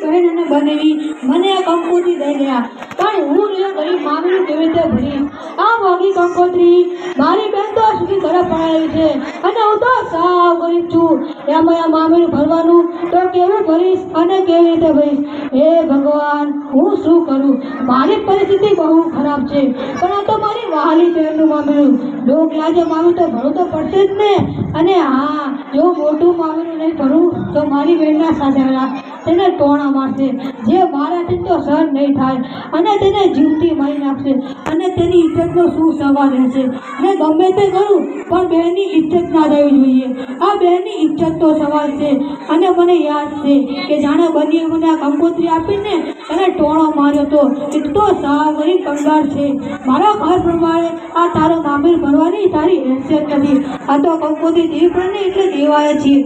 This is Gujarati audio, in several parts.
બહેન અને બનેવી મને આ કંકોત્રી દઈ ગયા, પણ હું એ ગરીબ મામીનું કેવી રીતે ભણીશ? આ મોંઘી કંકોત્રી મારી બેન તો સુધી તરફ પડાવી છે અને હું તો સાવ ગરીબ છું. એમાં આ મામીનું ભરવાનું તો કેવું ભરીશ અને કેવી રીતે ભરીશ? હે ભગવાન, હું શું કરું? મારી પરિસ્થિતિ બહુ ખરાબ છે, પણ આ તો મારી વહાલી બહેનનું મામીનું લોક લાગે, મામી તો ભરવું તો પડશે જ ને. અને હા, જો મોટું મામીનું નહીં ભરું તો મારી બહેનના સાસરા તેને ટોણા મારશે, જે મારાથી તો સહન નહીં થાય અને તેને જીવતી મારી નાખશે અને તેની ઇજ્જતનો શું સવાલ રહેશે? મેં ગમે તે કરું પણ બહેનની ઇજ્જત ના જવી જોઈએ. આ બહેનની ઇજ્જતનો સવાલ છે. અને મને યાદ છે કે જાણે બનીએ મને આ કંકોત્રી આપીને એને ટોણો માર્યો તો. એ તો સાવ ગરીબ કંગાળ છે. મારા ઘર પ્રમાણે આ તારો મામીર ભરવાની તારી હેસિયત નથી. આ તો કંકોત્રી દેવી પડે ને એટલે દેવાય છીએ.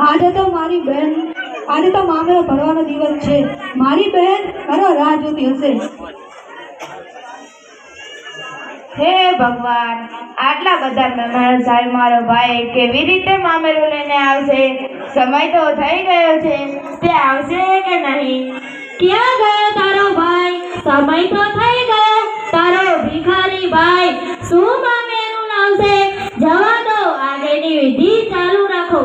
આજે તો મારી બહેન, આજે તો મામેરો ભરવાનો દિવસ છે. મારી બહેન ઘરો રાહ જોતી હશે. હે ભગવાન, આટલા બધા મહેમાનો સાહેબ મારો ભાઈ કેવી રીતે મામેરું લઈને આવશે? સમય તો થઈ ગયો છે, તે આવશે કે નહીં? ક્યાં ગયો તારો ભાઈ? સમય તો થઈ ગયો. તારો ભિખારી ભાઈ શું મામેરું લાવશે? જવા દો, આગળની વિધિ ચાલુ રાખો.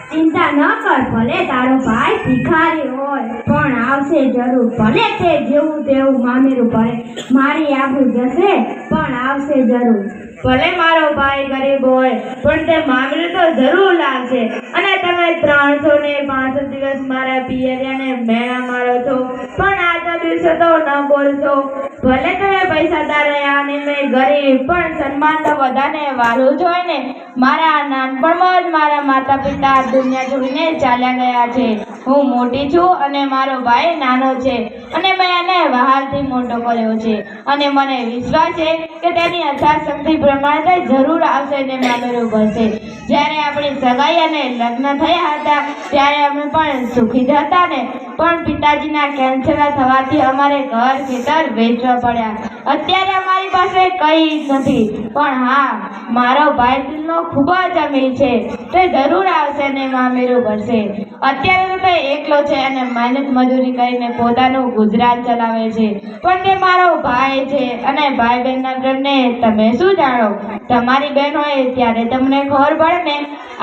ચિંતા ન કર, ભલે તારો ભાઈ ભિખારી હોય પણ આવશે જરૂર. ભલે તે જેવું તેવું મામેરું ભરે, મારી આબરૂ જશે પણ આવશે જરૂર. ભલે મારો ભાઈ ગરીબ હોય પણ તે મામેરું તો જરૂર લાવશે. અને તમે 365 દિવસ મારા પિયરિયાને મેણા મારો છો પણ આજના દિવસે તો ન બોલશો. ભલે તમે પૈસાદાર રહ્યા અને મેં ગરીબ, પણ સન્માન તો બધાને વાલું જ હોય ને. મારા નાનપણમાં જ મારા માતા પિતા દુનિયા છોડીને ચાલ્યા ગયા છે. હું મોટી છું અને મારો ભાઈ નાનો છે અને મેં એને વહાલથી મોટો કર્યો છે અને મને વિશ્વાસ છે કે તેની યથાશક્તિ પ્રમાણે જરૂર આવશે ને મામેરું ભરશે. જ્યારે આપણી સગાઈ અને લગ્ન થયા હતા ત્યારે અમે પણ સુખી જ હતા ને, પણ પિતાજીના કેન્સર થવાથી અમારે ઘર ખેતર વેચવા પડ્યા. અત્યારે અમારી પાસે કંઈ જ નથી, પણ હા, મારો ભાઈ દિલનો ખૂબ જ અમીર છે. તે જરૂર આવશે ને મામેરું ભરશે. અત્યારે તો તે એકલો છે અને મહેનત મજૂરી કરીને પોતાનું ગુજરાન ચલાવે છે, પણ તે મારો ભાઈ છે અને ભાઈ બહેનના પ્રેમને તમે શું જાણો? તમારી બહેન હોય ત્યારે તમને ખબર પડે ને.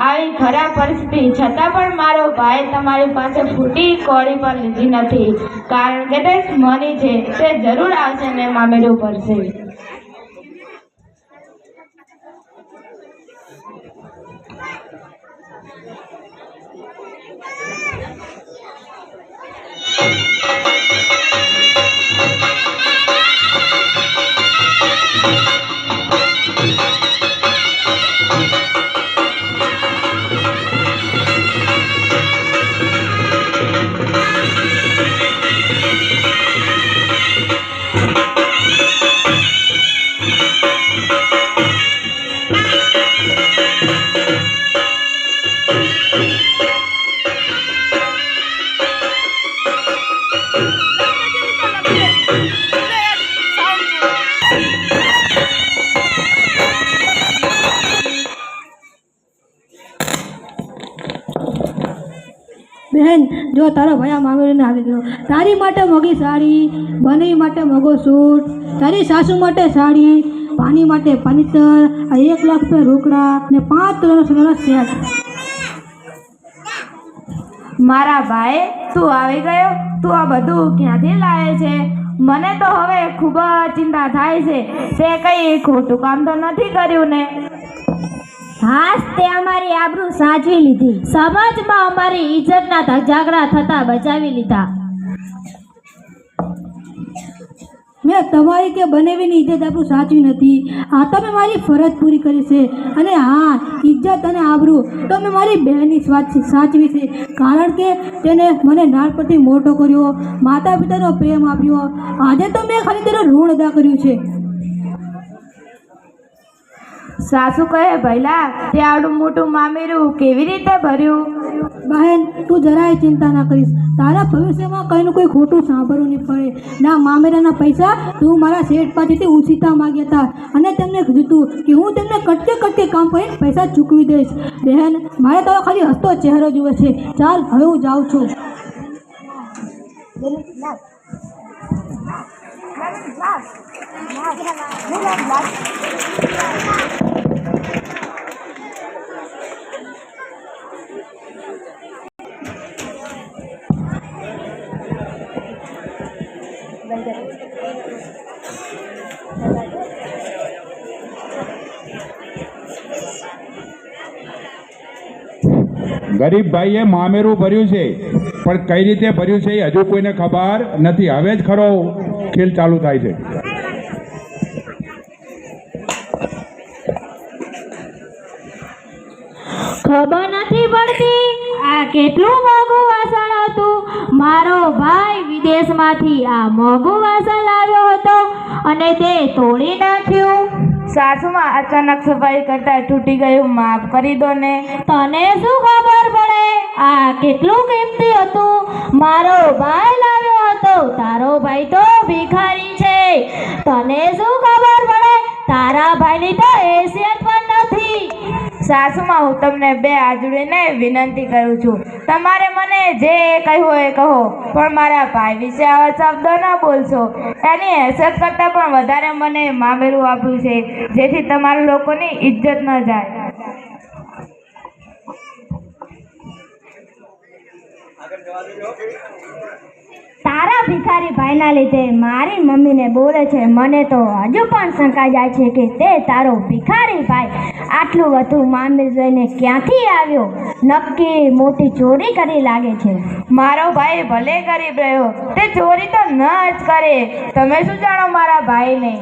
આવી ખરાબ પરિસ્થિતિ છતાં પણ મારો ભાઈ તમારી પાસે ફૂટી કોળી પણ લીધી નથી, કારણ કે તે મની છે. તે જરૂર આવશે ને મામેરું ભરશે. બહેન, જો તારો ભાઈ આ મામેરીને આવી ગયો. તારી માટે મોંઘી સાડી, બનેવી માટે મોંઘો સૂટ, તારી સાસુ માટે સાડી, પાણી માટે ફર્નિચર, 1 લાખ રૂપિયા રોકડા ને 5 તોલાનો સોનાનો સેટ. મારા ભાઈ, તું આવી ગયો? તું આ બધું ક્યાંથી લાવે છે? મને તો હવે ખૂબ જ ચિંતા થાય છે. તે કંઈ ખોટું કામ તો નથી કર્યું ને? હાસ, તે અમારી આબરૂ સાચવી લીધી. સમાજમાં અમારી ઇજ્જતના ધજાગરા થતા બચાવી લીધા. મેં તમારી કે બનેવીની ઇજ્જત આપણું સાચવી નથી. આ તો મેં મારી ફરજ પૂરી કરી છે. અને હા, ઇજ્જત અને આબરૂ તો મેં મારી બહેનની સાચવી છે, કારણ કે તેને મને નાનપણથી મોટો કર્યો, માતા પિતાનો પ્રેમ આપ્યો. આજે તો મેં ખાલી તેનું ઋણ અદા કર્યું છે. સાસુ કહે ભઈલા તે આવડું મોટું મામેરું કેવી રીતે ભર્યું? બહેન તું જરાય ચિંતા ના કરીશ. તારા ભવિષ્યમાં કંઈનું કોઈ ખોટું સાંભળવું નહીં પડે. ના મામેરાના પૈસા તું મારા શેઠ પાસેથી ઉછીતા માગ્યા હતા અને તેમને કીધું હતું કે હું તેમને કટકે કટકે કામ કરીને પૈસા ચૂકવી દઈશ. બહેન મારે તો ખાલી હસતો ચહેરો જુએ છે. ચાલ હવે હું જાઉં છું. ગરીબ ભાઈએ મામેરું ભર્યું છે, પણ કઈ રીતે ભર્યું છે એ હજુ કોઈને ખબર નથી. હવે જ ખરો ખેલ ચાલુ થાય છે. ખબર નથી પડતી આ કેટલું મોંઘું વાસણ હતું. મારો ભાઈ વિદેશમાંથી આ મોંઘું વાસણ લાવ્યો હતો અને તે તોડી નાખ્યું. સાસુમાં અચાનક સફાઈ કરતા તૂટી ગયું, માફ કરી દો ને. તને શું ખબર પડે આ કેટલું કિંમતી હતું? મારો ભાઈ લાવ્યો હતો. તારો ભાઈ તો ભિખારી છે. તને શું ખબર પડે? તારા ભાઈની તો હેસિયત પણ નથી. સાસુમાં હું તમને બે હાથ જોડીને વિનંતી કરું છું, તમારે મને જે કહ્યું હોય એ કહો, પણ મારા ભાઈ વિશે આવા શબ્દો ના બોલશો. એની હેસિયત કરતાં પણ વધારે મને મામેરું આપ્યું છે, જેથી તમારા લોકોની ઇજ્જત ન જાય. તારા ભિખારી ભાઈના લીધે મારી મમ્મીને બોલે છે. મને તો હજુ પણ શંકા જાય છે કે તે તારો ભિખારી ભાઈ આટલું બધું મામેર જોઈને ક્યાંથી આવ્યો? નક્કી મોટી ચોરી કરી લાગે છે. મારો ભાઈ ભલે ગરીબ રહ્યો, તે ચોરી તો ન જ કરે. તમે શું જાણો મારા ભાઈને?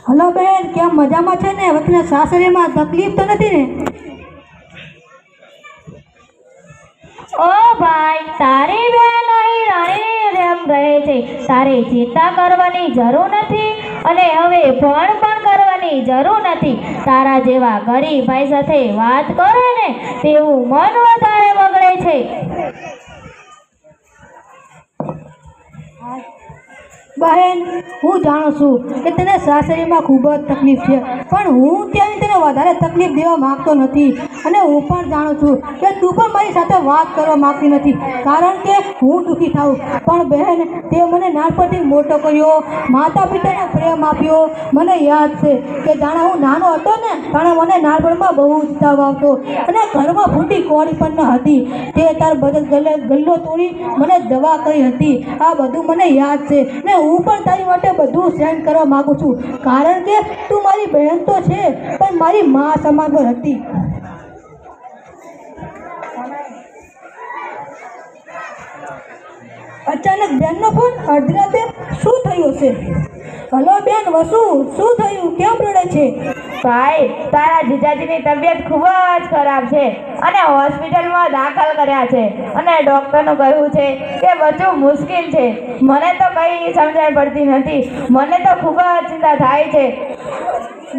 હલો બેન, કેમ મજામાં છે ને? વતને સાસરીમાં તકલીફ તો નથી ને? ઓ ભાઈ, તારી બેન અહીં રણી એમ રહે છે. તારે ચિંતા કરવાની જરૂર નથી અને હવે પણ કરવાની જરૂર નથી. તારા જેવા ગરીબ ભાઈ સાથે વાત કરે ને તેવું મન વધારે બગડે છે. બહેન, હું જાણું છું કે તને સાસરીમાં ખૂબ જ તકલીફ છે, પણ હું ત્યાંની તને વધારે તકલીફ દેવા માગતો નથી. અને હું પણ જાણું છું કે તું પણ મારી સાથે વાત કરવા માગતી નથી, કારણ કે હું દુઃખી થાઉં. પણ બહેન, તે મને નાનપણથી મોટો કર્યો, માતા પિતાનો પ્રેમ આપ્યો. મને યાદ છે કે જાણે હું નાનો હતો ને તાણે મને નાનપણમાં બહુ જ તાવ આવતો અને ઘરમાં ફૂટી કોળી પણ ન હતી. તે તાર બદલ ગલ્લો તોડી મને દવા કરી હતી. આ બધું મને યાદ છે ને હું પણ તારી માટે બધું સહન કરવા માંગુ છું, કારણ કે તું મારી બહેન તો છે પણ મારી મા સમાન પણ હતી. અચાનક બેનનો ફોન અડધી રાતે. શું થયું છે? હલો બેન વસુ, શું થયું? કેમ રડે છે? ભાઈ, તારા જીજાજીની તબિયત ખૂબ જ ખરાબ છે અને હોસ્પિટલમાં દાખલ કર્યા છે અને ડૉક્ટરનું કહ્યું છે કે બચવું મુશ્કેલ છે. મને તો કંઈ સમજણ પડતી નથી. મને તો ખૂબ જ ચિંતા થાય છે.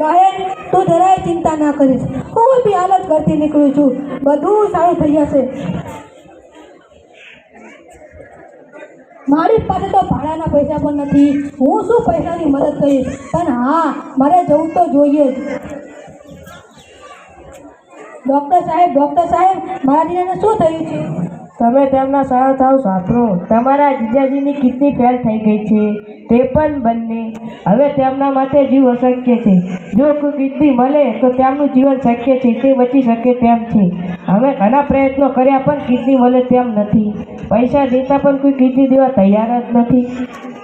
બહેન, તું જરાય ચિંતા ના કરીશ. હું બી હાલત કરતી નીકળું છું. બધું સારું થઈ જશે. મારી પાસે તો ભાડાના પૈસા પણ નથી. હું શું પૈસાની મદદ કરીશ? પણ હા, મારે જવું તો જોઈએ જ. ડૉક્ટર સાહેબ, મારા દીકરાને શું થયું છે? તમે તેમના સારા થાવ સાંભળો. તમારા જીજાજીની કિડની ફેલ થઈ ગઈ છે, તે પણ બંને. હવે તેમના માટે જીવ અશક્ય છે. જો કોઈ કિડની મળે તો તેમનું જીવન શક્ય છે, તે બચી શકે તેમ છે. અમે ઘણા પ્રયત્નો કર્યા પણ કિડની મળે તેમ નથી. પૈસા દેતા પણ કોઈ કિડની દેવા તૈયાર જ નથી.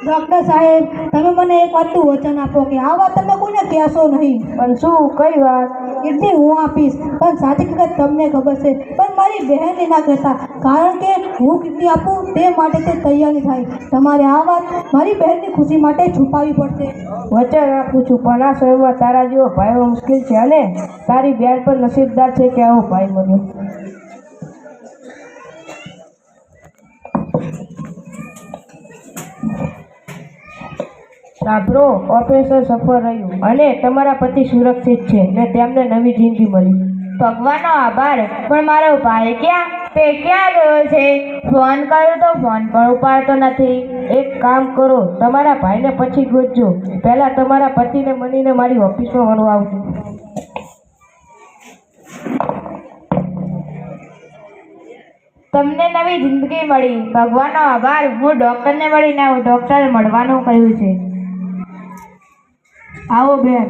ડૉક્ટર સાહેબ, તમે મને એક વાતનું વચન આપો કે આ વાત તમે કોઈને કહેશો નહીં. પણ શું? કઈ વાત? કિડની હું આપીશ, પણ સાચી હકીકત તમને ખબર છે, પણ મારી બહેનને ના કહેતા, કારણ કે હું કિડની આપું તે માટે તે તૈયારી થાય. તમારે આ વાત મારી બહેનની ખુશી માટે છુપાવવી પડશે. વચન આપું છું, પણ આ શહેરમાં તારા જેવો ભાઈઓ મુશ્કેલ છે અને તારી બેન પણ નસીબદાર છે કે આવો ભાઈ મળ્યો. સાંભળો, ઓપરેશન સફળ રહ્યું અને તમારા પતિ સુરક્ષિત છે ને તેમને નવી જિંદગી મળી. ભગવાનનો આભાર. પણ મારો ભાઈ ક્યાં? તે ક્યાં ગયો છે? ફોન કર્યો તો ફોન પણ ઉપાડતો નથી. એક કામ કરો, તમારા ભાઈને પછી ગોતજો. પહેલાં તમારા પતિને મળીને મારી ઓફિસમાં મળવા આવજો. તમને નવી જિંદગી મળી, ભગવાનનો આભાર. હું ડૉક્ટરને મળીને આવું. ડૉક્ટરે મળવાનું કહ્યું છે. આવો બેન.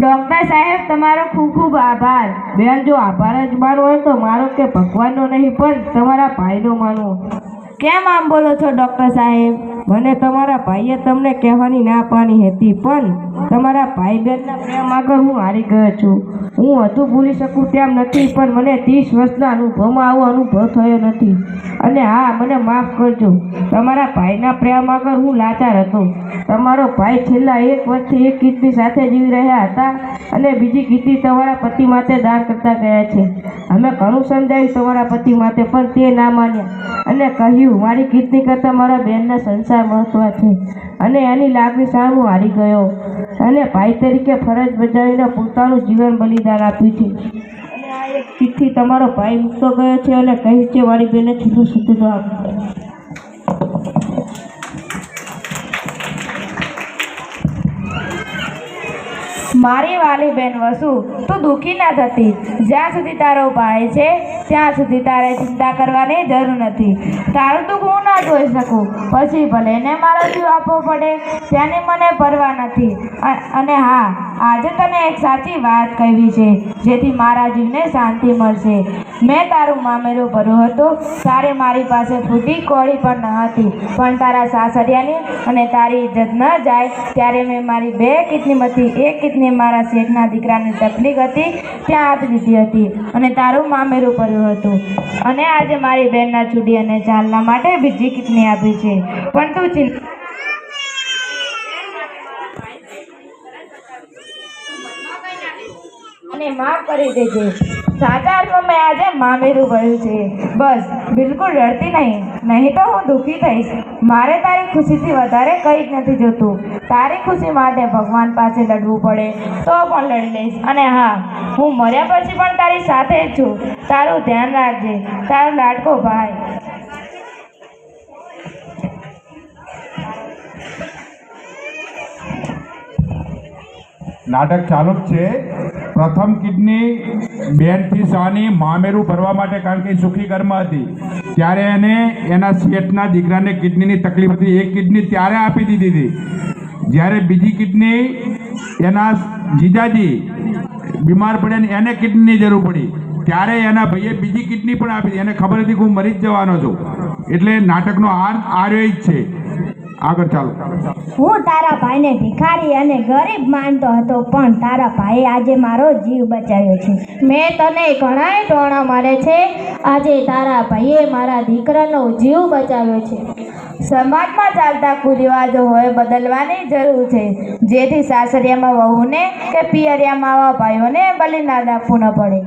ડૉક્ટર સાહેબ, તમારો ખૂબ ખૂબ આભાર. બેન, જો આભાર જ માનવો હોય તો મારો કે ભગવાનનો નહીં પણ તમારા ભાઈનો માનવો. કેમ આમ બોલો છો ડૉક્ટર સાહેબ? મને તમારા ભાઈએ તમને કહેવાની ના પાડી હતી, પણ તમારા ભાઈ બહેનના પ્રેમ આગળ હું હારી ગયો છું. હું હતું ભૂલી શકું તેમ નથી, પણ મને 30 વર્ષના અનુભવમાં આવો અનુભવ થયો નથી. અને હા, મને માફ કરજો. તમારા ભાઈના પ્રેમ આગળ હું લાચાર હતો. તમારો ભાઈ છેલ્લા 1 વર્ષથી એક કિડની સાથે જીવી રહ્યા હતા અને બીજી કિડની તમારા પતિ માટે દાન કરતા ગયા છે. અમે ઘણું સમજાવ્યું તમારા પતિ માટે, પણ તે ના માન્યા અને કહ્યું મારી કિડની કરતાં મારા બહેનના સંસાર મહત્વ છે. અને એની લાગણી સામે હું હારી ગયો અને ભાઈ તરીકે ફરજ બજાવીને પોતાનું જીવન બલિદાન આપ્યું છે. અને આ એક ચિઠ્ઠી તમારો ભાઈ મૂકતો ગયો છે અને કહે છે મારી બહેને છૂટું છૂટું આપ્યું. મારી વાલી બેન વસુ, તું દુઃખી ના થતી. જ્યાં સુધી તારો ભાઈ છે ત્યાં સુધી તારે ચિંતા કરવાની જરૂર નથી. તારું દુઃખ હું ના જોઈ શકું, પછી ભલે એને મારો જીવ આપવો પડે તેની મને પરવા નથી. અને હા, આજે તને એક સાચી વાત કહેવી છે જેથી મારા જીવને શાંતિ મળશે. મેં તારું મામેરું ભર્યું હતું. તારે મારી પાસે ફૂટી કોળી પણ ન હતી, પણ તારા સાસરિયાની અને તારી ઇજ્જત ન જાય ત્યારે મેં મારી 2 કિડનીમાંથી 1 કિડની મારા શેઠના દીકરાની તકલીફ હતી ત્યાં આપી દીધી હતી અને તારું મામેરું ભર્યું હતું. અને આજે મારી બહેનના ચૂડી અને ચાલના માટે બીજી કિડની આપી છે. પણ તું ચિંતા અને માફ કરી દેજે. સાચા અર્થમાં મેં આજે મામેરું ભર્યું છે. બસ, બિલકુલ ડરતી નહીં તો હું દુઃખી થઈશ. મારે તારી ખુશીથી વધારે કંઈ જ નથી જોતું. તારી ખુશી માટે ભગવાન પાસે લડવું પડે તો પણ લડી લઈશ. અને હા, હું મર્યા પછી પણ તારી સાથે જ છું. તારું ધ્યાન રાખજે. તારો લાડકો ભાઈ. નાટક ચાલુ જ છે. પ્રથમ કિડની બેનથી શાની મામેરું ભરવા માટે, કારણ કે સુખી ઘરમાં હતી ત્યારે એને એના શેઠના દીકરાને કિડનીની તકલીફ હતી. એક કિડની ત્યારે આપી દીધી હતી. જ્યારે બીજી કિડની એના જીજાજી બીમાર પડ્યા ને એને કિડનીની જરૂર પડી ત્યારે એના ભાઈએ બીજી કિડની પણ આપી હતી. એને ખબર હતી કે હું મરી જ જવાનો છું. એટલે નાટકનો આર્ય જ છે. આગળ ચાલો. હું તારા ભાઈને ભિખારી અને ગરીબ માનતો હતો, પણ તારા ભાઈએ આજે મારો જીવ બચાવ્યો છે. મેં તને ઘણાય ટોણા મારે છે, આજે તારા ભાઈએ મારા દીકરાનો જીવ બચાવ્યો છે. સમાજમાં ચાલતા કુરિવાજો હોય બદલવાની જરૂર છે, જેથી સાસરિયામાં વહુને કે પિયરિયામાં આવા ભાઈઓને બલિદાન આપવું ન પડે.